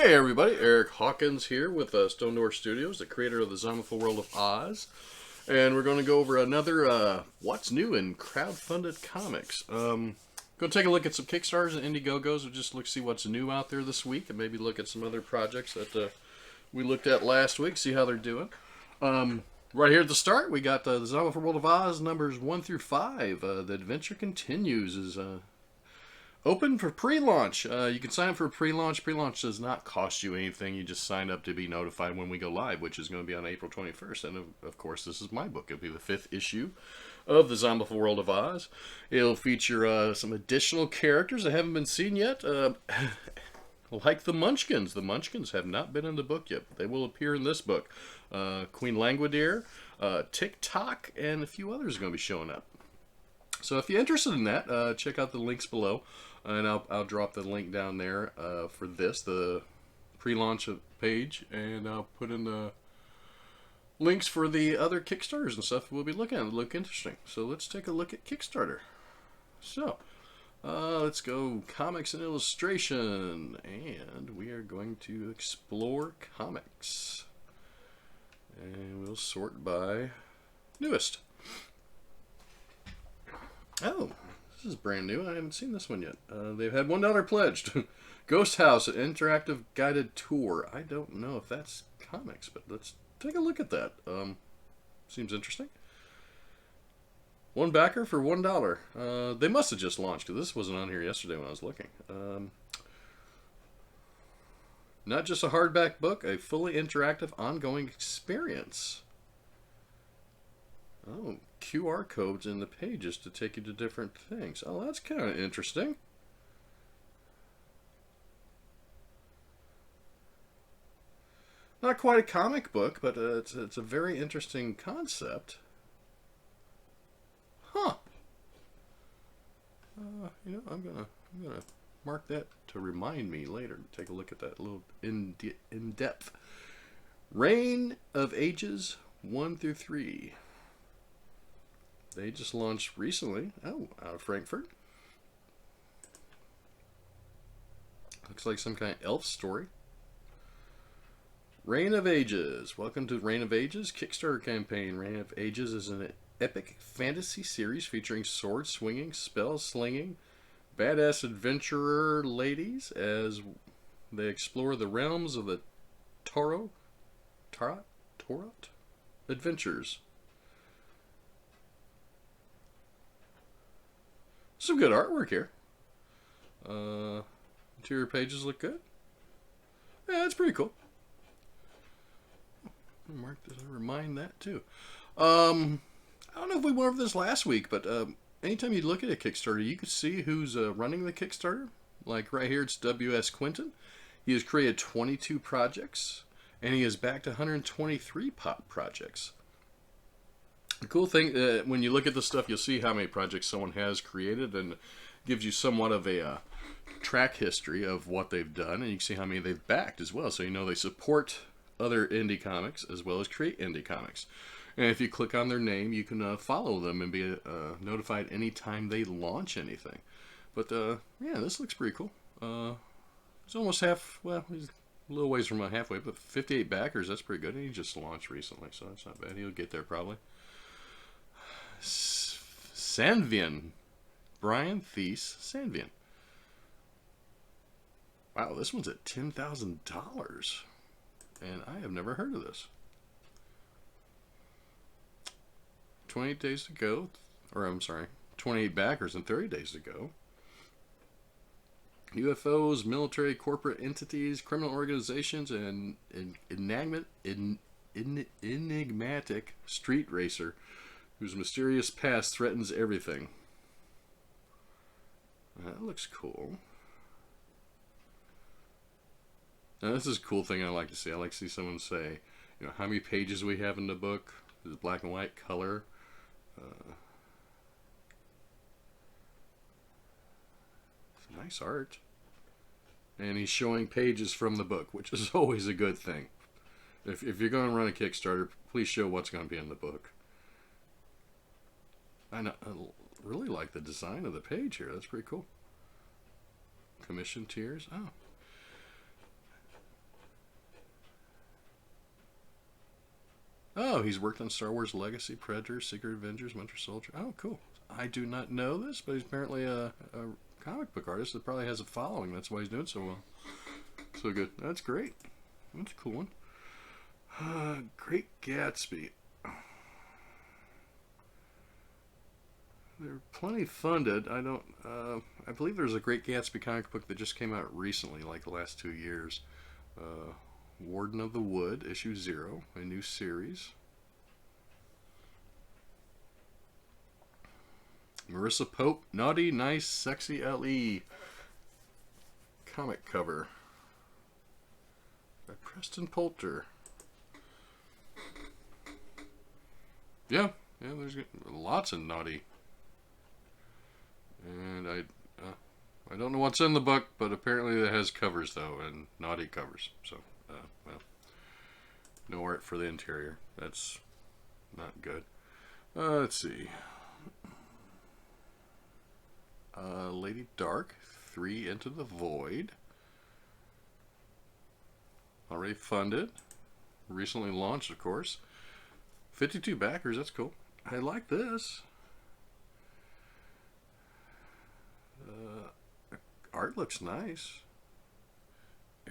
Hey everybody, Eric Hawkins here with Stone Door Studios, the creator of the Zombieful World of Oz. And we're going to go over another what's new in Crowdfunded Comics. Going to take a look at some Kickstarters and Indiegogos and just see what's new out there this week, and maybe look at some other projects that we looked at last week, see how they're doing. Right here at the start, we got the Zombieful World of Oz numbers 1 through 5. The Adventure Continues is open for pre-launch. You can sign up for pre-launch. Pre-launch does not cost you anything. You just sign up to be notified when we go live, which is going to be on April 21st. And of course, this is my book. It'll be the 5th issue of the Zombieful World of Oz. It'll feature some additional characters that haven't been seen yet. Like the Munchkins. The Munchkins have not been in the book yet, but they will appear in this book. Queen Languidir, TikTok, and a few others are going to be showing up. So if you're interested in that, check out the links below. And I'll drop the link down there for this, the pre-launch page, and I'll put in the links for the other Kickstarters and stuff we'll be looking at. It'll look interesting. So let's take a look at Kickstarter. So let's go comics and illustration, and we are going to explore comics, and we'll sort by newest. Oh. This is brand new. I haven't seen this one yet. They've had $1 pledged. Ghost House, an interactive guided tour. I don't know if that's comics, but let's take a look at that. Seems interesting. One backer for $1. They must have just launched, because this wasn't on here yesterday when I was looking. Not just a hardback book, a fully interactive ongoing experience. Oh, QR codes in the pages to take you to different things. Oh, that's kind of interesting. Not quite a comic book, but it's a very interesting concept. Huh. You know, I'm gonna mark that to remind me later to take a look at that a little in depth. Rayne of Ages 1 through 3. They just launched recently. Oh, out of Frankfurt. Looks like some kind of elf story. Rayne of Ages. Welcome to Rayne of Ages Kickstarter campaign. Rayne of Ages is an epic fantasy series featuring sword swinging, spell slinging, badass adventurer ladies as they explore the realms of the Tarot adventures. Some good artwork here. Interior pages look good. Yeah, that's pretty cool. Mark this, remind that too. I don't know if we went over this last week, but anytime you look at a Kickstarter, you can see who's running the Kickstarter. Like right here, it's W.S. Quinton. He has created 22 projects, and he has backed 123 pop projects. The cool thing, when you look at the stuff, you'll see how many projects someone has created, and gives you somewhat of a track history of what they've done, and you can see how many they've backed as well. So you know they support other indie comics as well as create indie comics. And if you click on their name, you can follow them and be notified anytime they launch anything. But yeah, this looks pretty cool. It's almost half, well, he's a little ways from halfway, but 58 backers, that's pretty good. And he just launched recently, so that's not bad. He'll get there probably. Sandvian. Brian Thies Sandvian. Wow, this one's at $10,000. And I have never heard of this. 28 days to go. Or, I'm sorry, 28 backers and 30 days to go. UFOs, military, corporate entities, criminal organizations, and enigmatic street racer whose mysterious past threatens everything. That looks cool. Now this is a cool thing I like to see. I like to see someone say, you know, how many pages we have in the book. Is it black and white, color? It's nice art. And he's showing pages from the book, which is always a good thing. If you're going to run a Kickstarter, please show what's going to be in the book. I really like the design of the page here. That's pretty cool. Commission tiers. Oh. Oh, he's worked on Star Wars Legacy, Predator, Secret Avengers, Winter Soldier. Oh, cool. I do not know this, but he's apparently a comic book artist that probably has a following. That's why he's doing so well. So good. That's great. That's a cool one. Great Gatsby. They're plenty funded. I don't. I believe there's a Great Gatsby comic book that just came out recently, like the last 2 years. Warden of the Wood, issue 0, a new series. Marissa Pope, Naughty, Nice, Sexy LE. Comic cover. By Preston Poulter. Yeah, there's lots of Naughty. And I don't know what's in the book, but apparently it has covers, though, and Naughty covers. So, well, no art for the interior. That's not good. Let's see. Lady Dark, 3 Into the Void. Already funded. Recently launched, of course. 52 backers, that's cool. I like this. Art looks nice.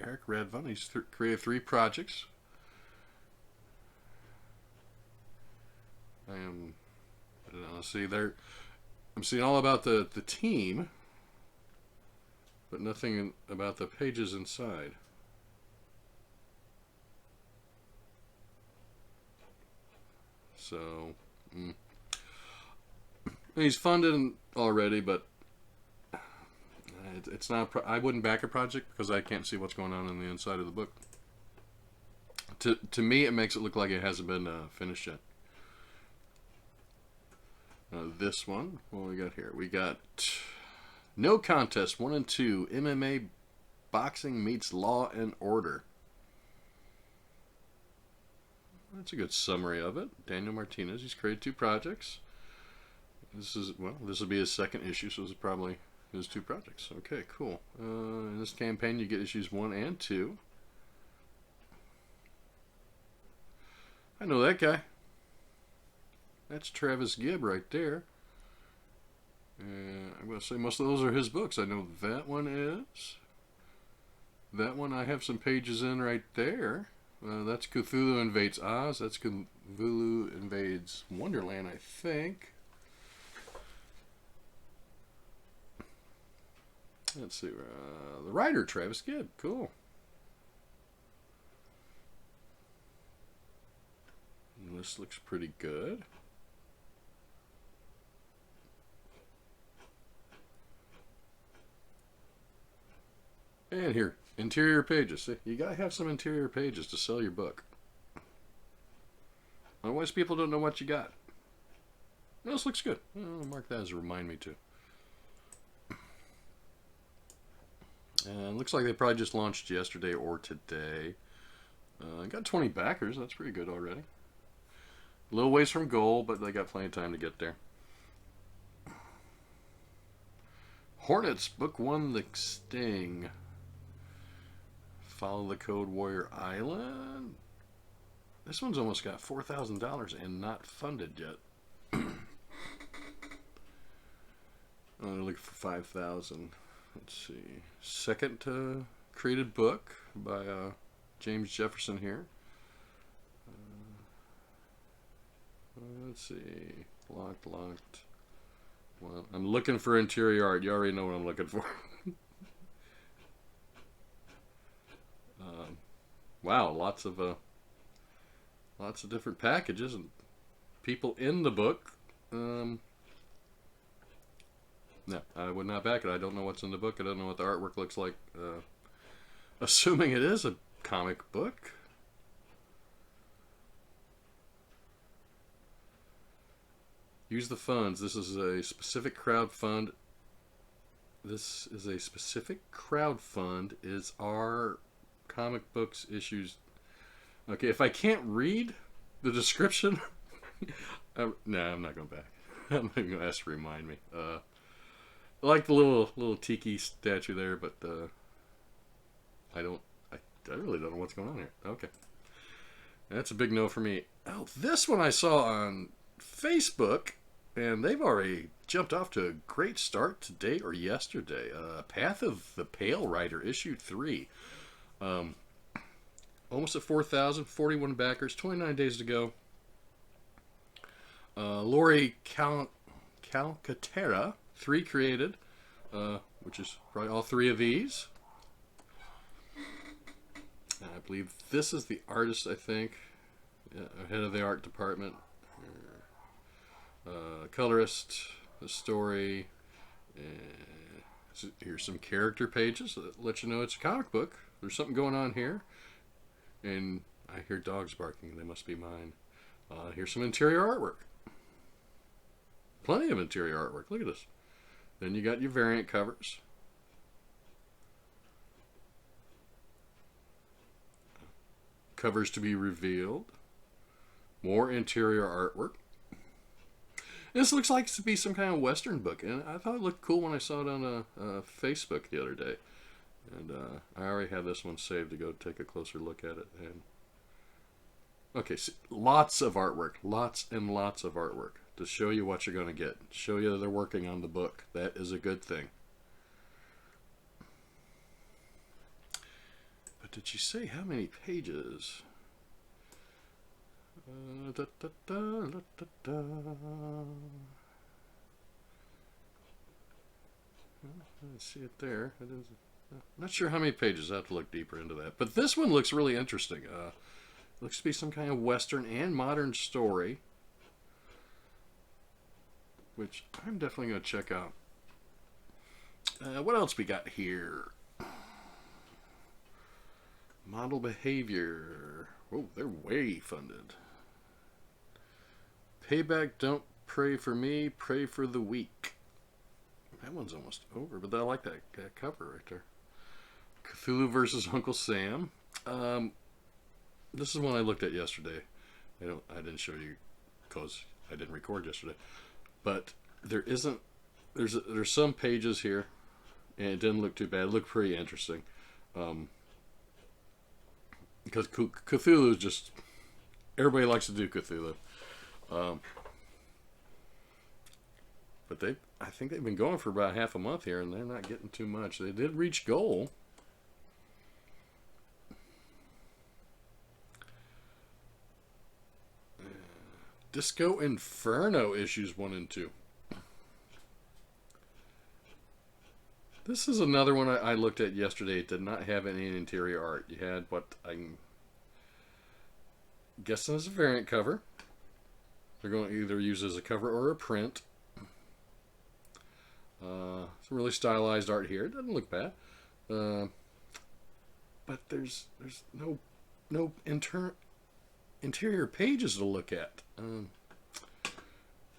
Eric Radvon, he's created 3 projects. I don't know, see there. I'm seeing all about the team, but nothing about the pages inside. So, he's funded already, but it's not. I wouldn't back a project because I can't see what's going on the inside of the book. To me, it makes it look like it hasn't been finished yet. This one, what we got here? We got No Contest 1 and 2. MMA boxing meets Law and Order. That's a good summary of it. Daniel Martinez, he's created 2 projects. This will be his 2nd issue, so this is probably his 2 projects. Okay, cool. In this campaign, you get issues 1 and 2. I know that guy. That's Travis Gibb right there. I'm going to say most of those are his books. I know that one is. That one I have some pages in right there. That's Cthulhu Invades Oz. That's Cthulhu Invades Wonderland, I think. Let's see. The writer, Travis Gibb. Cool. And this looks pretty good. And here, interior pages. See, you gotta have some interior pages to sell your book. Otherwise, people don't know what you got. This looks good. I'll mark that as a remind me to. And looks like they probably just launched yesterday or today. Got 20 backers. That's pretty good already. A little ways from goal, but they got plenty of time to get there. Hornets, Book 1, The Sting. Follow the Code Warrior Island. This one's almost got $4,000 and not funded yet. They're looking for $5,000. Let's see. Second created book by James Jefferson here. Let's see. Locked. Well, I'm looking for interior art. You already know what I'm looking for. Wow, lots of different packages and people in the book. No, I would not back it. I don't know what's in the book. I don't know what the artwork looks like. Assuming it is a comic book. Use the funds. This is a specific crowdfund. This is a specific crowdfund. Is our comic books issues. Okay, if I can't read the description, no, I'm not going back. I'm not going to ask to remind me. I like the little tiki statue there, but I really don't know what's going on here. Okay. That's a big no for me. Oh, this one I saw on Facebook, and they've already jumped off to a great start today or yesterday. Path of the Pale Rider, issue 3. Almost at 4,000, 41 backers, 29 days to go. Lori Calcaterra, 3 created, which is probably all 3 of these. I believe this is the artist, I think, head of the art department. Colorist, the story. Here's some character pages that let you know it's a comic book. There's something going on here. And I hear dogs barking. They must be mine. Here's some interior artwork. Plenty of interior artwork. Look at this. Then you got your variant covers. Covers to be revealed. More interior artwork. This looks like to be some kind of Western book, and I thought it looked cool when I saw it on Facebook the other day. And I already have this one saved to go take a closer look at it. And okay, so lots of artwork, lots and lots of artwork to show you what you're going to get. Show you that they're working on the book. That is a good thing. But did you say how many pages? I see it there. It is. Not sure how many pages. I have to look deeper into that. But this one looks really interesting. Looks to be some kind of Western and modern story, which I'm definitely going to check out. What else we got here? Model behavior. Oh, they're way funded. Payback, don't pray for me, pray for the weak. That one's almost over, but I like that cover right there. Cthulhu versus Uncle Sam. This is one I looked at yesterday. I didn't show you because I didn't record yesterday. But there's some pages here, and it didn't look too bad. It looked pretty interesting. Because Cthulhu is just, everybody likes to do Cthulhu. But I think they've been going for about half a month here, and they're not getting too much. They did reach goal. Disco Inferno issues 1 and 2. This is another one I looked at yesterday. It did not have any interior art. You had what I'm guessing is a variant cover. They're going to either use as a cover or a print. Some really stylized art here. It doesn't look bad. But there's no interior pages to look at.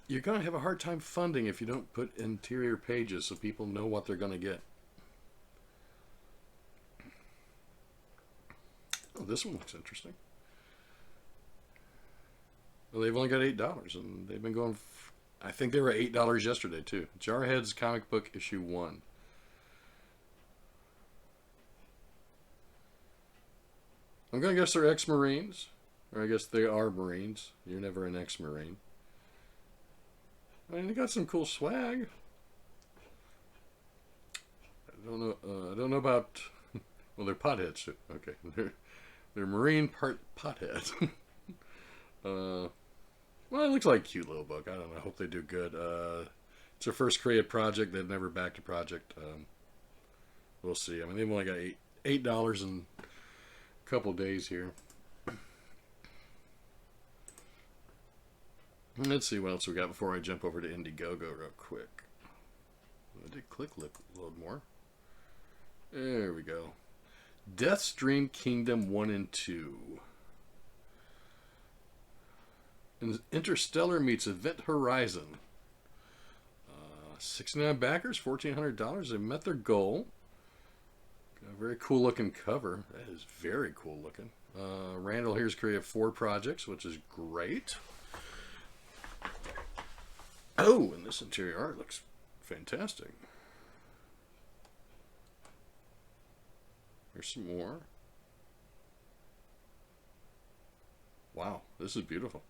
You're going to have a hard time funding if you don't put interior pages so people know what they're going to get. Oh, this one looks interesting. Well, they've only got $8, and they've been going... I think they were $8 yesterday, too. Jarhead's Comic Book Issue 1. I'm going to guess they're ex-Marines. Or I guess they are Marines. You're never an ex-Marine. I mean, they got some cool swag. I don't know about... Well, they're potheads. Okay. They're Marine potheads. Well, it looks like a cute little book. I don't know. I hope they do good. It's their first creative project. They've never backed a project. We'll see. I mean, they've only got $8 in a couple days here. Let's see what else we got before I jump over to Indiegogo real quick. I did click load more. There we go. Death's Dream Kingdom 1 and 2. Interstellar meets Event Horizon. 69 backers, $1,400. They met their goal. Got a very cool looking cover. That is very cool looking. Randall here's created 4 projects, which is great. Oh, and this interior art looks fantastic. There's some more. Wow, this is beautiful.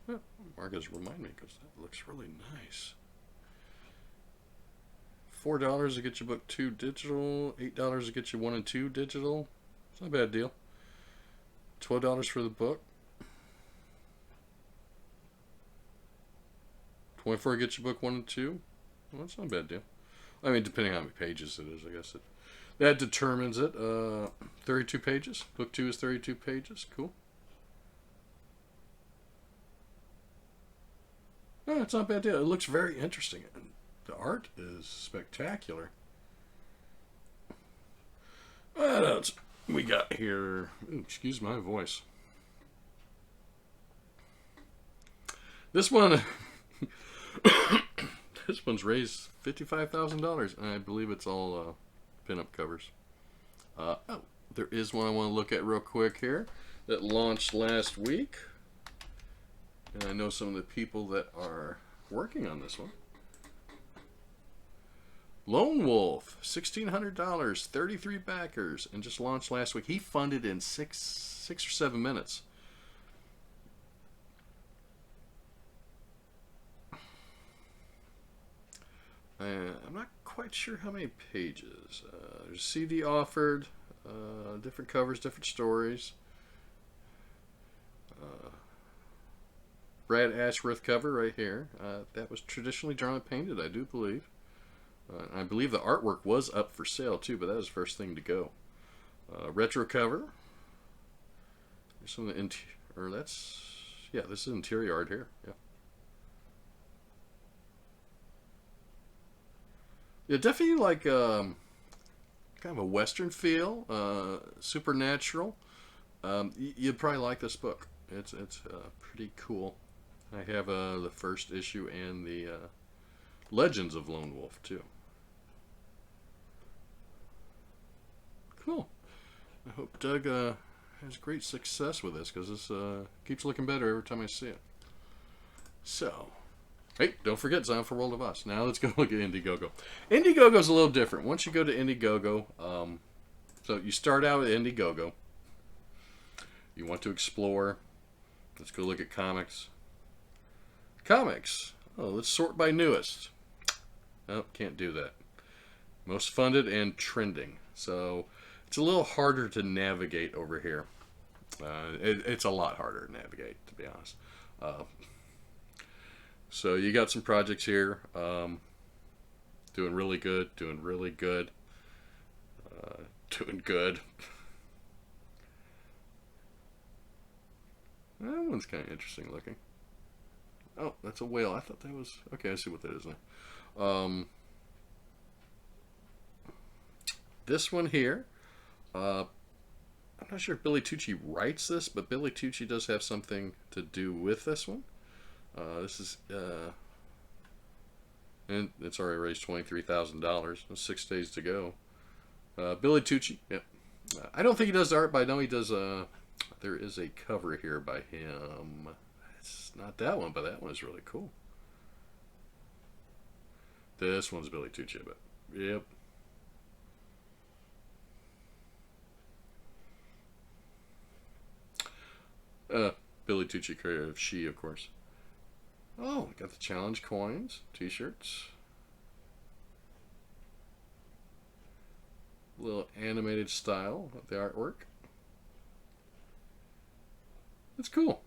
Yeah, Marcus, remind me because that looks really nice. $4 to get your book 2 digital, $8 to get you 1 and 2 digital. It's not a bad deal. $12 for the book. 24 to get your book 1 and 2. Well, that's not a bad deal. I mean, depending on how many pages it is, I guess that determines it. 32 pages. Book 2 is 32 pages. Cool. No, it's not a bad deal. It looks very interesting. The art is spectacular. What else we got here? Ooh, excuse my voice. This one, this one's raised $55,000, and I believe it's all pinup covers. Oh, there is one I want to look at real quick here that launched last week, and I know some of the people that are working on this one. Lone Wolf, $1,600, 33 backers, and just launched last week. He funded in six or 7 minutes. I'm not quite sure how many pages. There's a CD offered, different covers, different stories. Brad Ashworth cover right here. That was traditionally drawn and painted, I do believe. I believe the artwork was up for sale too, but that was the first thing to go. Retro cover. There's some of the this is interior art here. Yeah. Yeah, definitely like kind of a Western feel, supernatural. You'd probably like this book. It's pretty cool. I have the first issue and the Legends of Lone Wolf too. Cool. I hope Doug has great success with this because this keeps looking better every time I see it. So, hey, don't forget Zombieful World of Oz. Now let's go look at Indiegogo. Indiegogo's a little different. Once you go to Indiegogo, so you start out at Indiegogo. You want to explore. Let's go look at comics. Comics. Oh, let's sort by newest. Oh, can't do that. Most funded and trending. So it's a little harder to navigate over here. It's a lot harder to navigate, to be honest. So you got some projects here. Doing really good. Doing really good. Doing good. That one's kind of interesting looking. Oh, that's a whale. I thought that was... Okay, I see what that is now. This one here, I'm not sure if Billy Tucci writes this, but Billy Tucci does have something to do with this one. This is... and it's already raised $23,000. 6 days to go. Billy Tucci, yeah. I don't think he does art, but I know he does... there is a cover here by him. It's not that one, but that one is really cool. This one's Billy Tucci, but yep. Billy Tucci, creator of She, of course. Oh, got the challenge coins, t-shirts. Little animated style of the artwork. It's cool.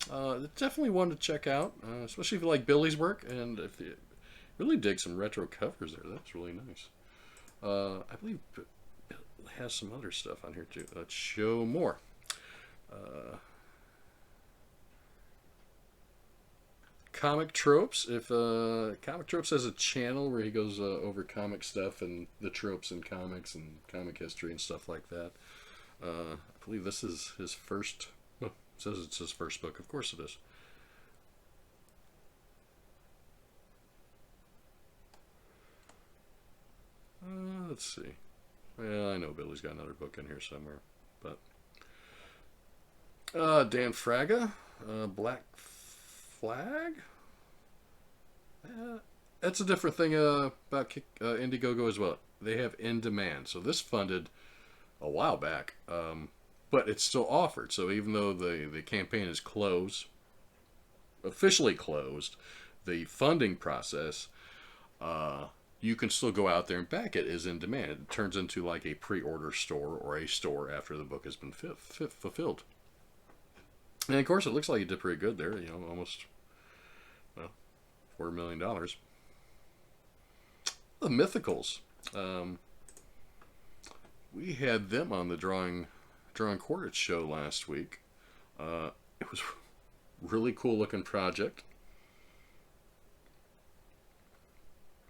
It's definitely one to check out, especially if you like Billy's work, and if you really dig some retro covers there. That's really nice. I believe it has some other stuff on here too. Let's show more. Comic Tropes. If Comic Tropes has a channel where he goes over comic stuff and the tropes in comics and comic history and stuff like that. I believe this is his first... Well, it says it's his first book. Of course it is. Let's see. Well, I know Billy's got another book in here somewhere, but Dan Fraga, Black Flag. that's a different thing about Indiegogo as well. They have in demand. So this funded a while back, but it's still offered. So even though the campaign is closed, officially closed, the funding process, you can still go out there and back it is in demand. It turns into like a pre-order store or a store after the book has been fulfilled. And of course, it looks like it did pretty good there. You know, almost, well, $4 million. The Mythicals. We had them on the Drawing Quarters show last week. It was a really cool looking project.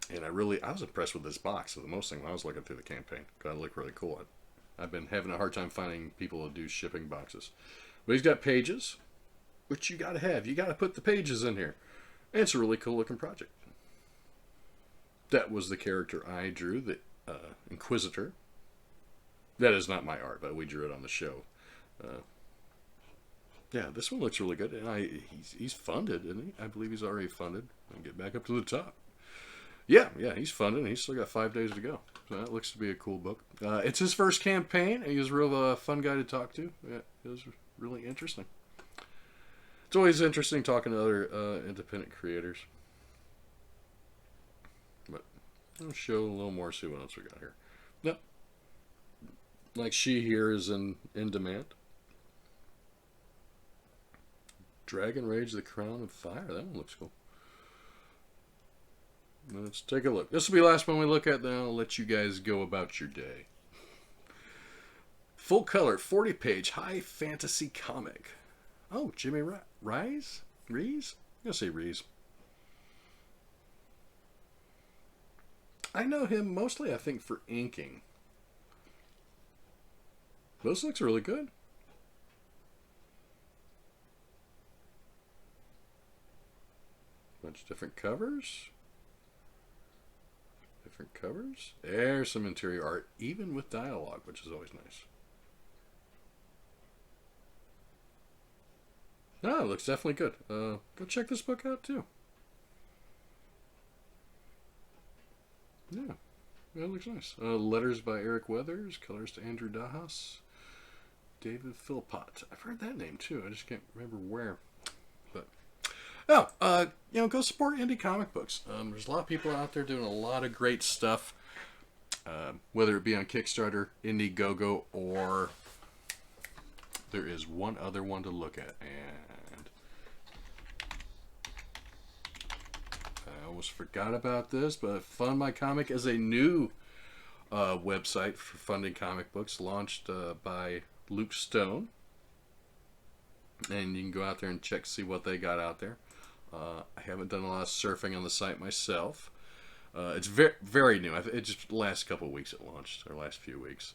And I was impressed with this box. So the most thing when I was looking through the campaign, because it looked really cool. I've been having a hard time finding people to do shipping boxes. But he's got pages, which you got to have. You got to put the pages in here. And it's a really cool looking project. That was the character I drew, the Inquisitor. That is not my art, but we drew it on the show. Yeah, this one looks really good. And he's funded, isn't he? I believe he's already funded. I'll get back up to the top. Yeah, he's funded. And he's still got 5 days to go. So that looks to be a cool book. It's his first campaign. He was a real fun guy to talk to. Yeah, it was really interesting. It's always interesting talking to other independent creators. But I'll show a little more, see what else we got here. Yep. Like She here is in demand. Dragon Rage, the Crown of Fire. That one looks cool. Let's take a look. This will be the last one we look at, then I'll let you guys go about your day. Full color, 40-page, high fantasy comic. Oh, Jimmy Rees? I'm going to say Rees. I know him mostly, I think, for inking. This looks really good. Bunch of different covers. There's some interior art, even with dialogue, which is always nice. No, it looks definitely good. Go check this book out too. Yeah, it looks nice. Letters by Eric Weathers, colors to Andrew Dajas, David Philpott. I've heard that name too. I just can't remember where. But go support indie comic books. There's a lot of people out there doing a lot of great stuff, whether it be on Kickstarter, Indiegogo, or there is one other one to look at, and I almost forgot about this, but Fund My Comic is a new website for funding comic books, launched by Luke Stone, and you can go out there and check, see what they got out there. I haven't done a lot of surfing on the site myself. It's very, very new. It just the last couple of weeks it launched, or last few weeks.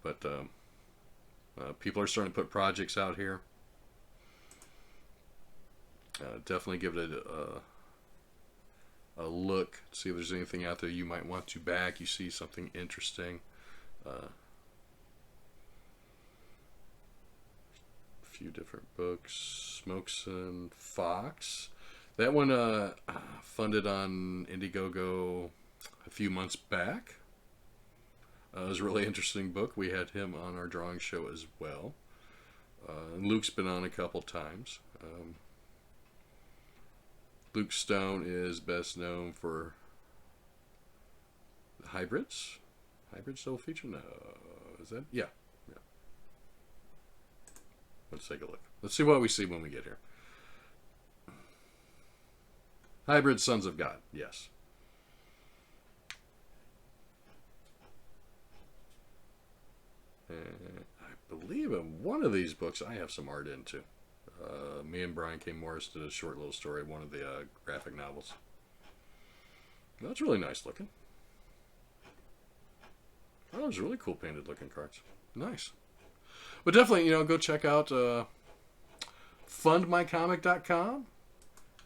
But people are starting to put projects out here. Definitely give it a look. See if there's anything out there you might want to back. You see something interesting. A few different books. Smokes and Fox. That one funded on Indiegogo a few months back. It was a really interesting book. We had him on our drawing show as well. And Luke's been on a couple times. Luke Stone is best known for the Hybrids. Hybrids still feature? No. Is that? Yeah. Let's take a look. Let's see what we see when we get here. Hybrid Sons of God, yes. And I believe in one of these books I have some art into. Me and Brian K. Morris did a short little story, one of the graphic novels. That's really nice looking. Oh, those really cool painted looking cards. Nice. But definitely, go check out fundmycomic.com,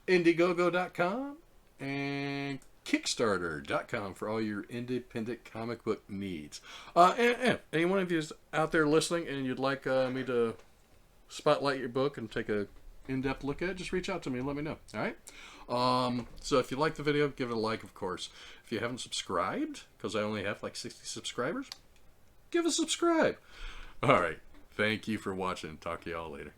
indiegogo.com, and Kickstarter.com for all your independent comic book needs. And anyone of you is out there listening and you'd like me to spotlight your book and take a in-depth look at it, just reach out to me and let me know. All right. So if you like the video, give it a like, of course. If you haven't subscribed, because I only have like 60 subscribers, give a subscribe. All right. Thank you for watching. Talk to y'all later.